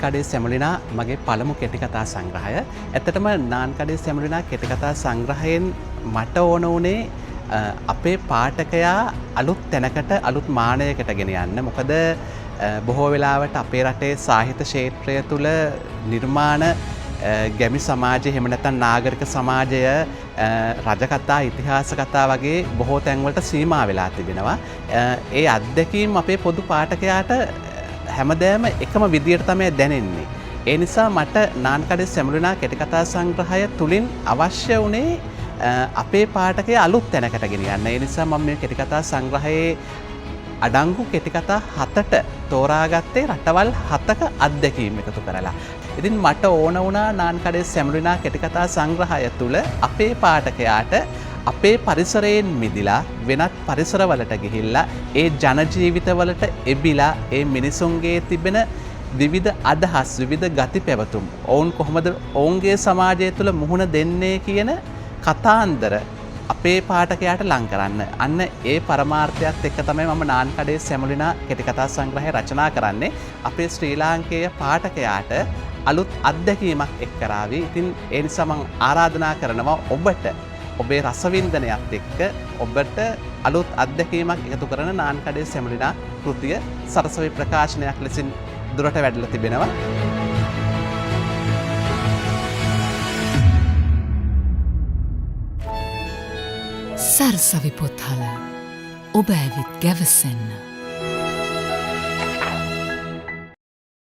නාන්කඩේ සැමුලිනා මගේ පළමු කෙටිකතා සංග්‍රහය. ඇත්තටම නාන්කඩේ සැමුලිනා කෙටිකතා සංග්‍රහයෙන් මට ඕන වුණේ අපේ පාඨකයා අලුත් තැනකට අලුත් මානයකට ගෙන යන්න. මොකද බොහෝ වෙලාවට අපේ රටේ සාහිත්‍ය ක්ෂේත්‍රය තුළ නිර්මාණ ගැමි සමාජය එහෙම නැත්නම් නාගරික සමාජය රජකතා ඉතිහාස කතා වගේ බොහෝ තැන්වලට සීමා වෙලා තිබෙනවා. ඒ අත්දැකීම් අපේ පොදු පාඨකයාට හැමදෑම එකම විදියට තමයි දැනෙන්නේ. ඒ නිසා මට නාන්කඩේ සැමුලිනා කෙටිකතා සංග්‍රහය තුලින් අවශ්‍ය වුණේ අපේ පාඨකයා අලුත් තැනකට ගෙන යන්න. ඒ නිසා මම මේ කෙටිකතා සංග්‍රහයේ අඩංගු කෙටිකතා 7ට තෝරාගත්තේ රටවල් 7ක අත්දැකීම් එකතු කරලා. ඉතින් මට ඕන වුණා නාන්කඩේ සැමුලිනා කෙටිකතා සංග්‍රහය තුළ අපේ පාඨකයාට අපේ පරිසරයෙන් මිදිලා වෙනත් පරිසරවලට ගිහිල්ලා ඒ ජන ජීවිතවලට එබිලා ඒ මිනිසුන්ගේ තිබෙන විවිධ අදහස් විවිධ ගති පැවතුම් ඔවුන් කොහොමද ඔවුන්ගේ සමාජය තුළ මුහුණ දෙන්නේ කියන කතාන්දර අපේ පාඨකයාට ලං කරන්න. අන්න ඒ පරමාර්ථයත් එක්ක තමයි මම නාන්කඩේ සැමුලිනා කෙටිකතා සංග්‍රහය රචනා කරන්නේ. අපේ ශ්‍රී ලාංකේය පාඨකයාට අලුත් අත්දැකීමක් එක් කරાવી. ඉතින් ඒ නිසා මම ආරාධනා කරනවා ඔබට ඔබේ රසවින්දනයත් එක්ක ඔබට අලුත් අත්දැකීමක් එකතු කරන නාන්කඩේ සැමුලිනා කෘතිය සරසවි ප්‍රකාශනයක් ලෙසින් දුරට වැඩිලා තිබෙනවා. සරසවි පොත්හල ඔබ ඇවිත් ගැවසෙන්න.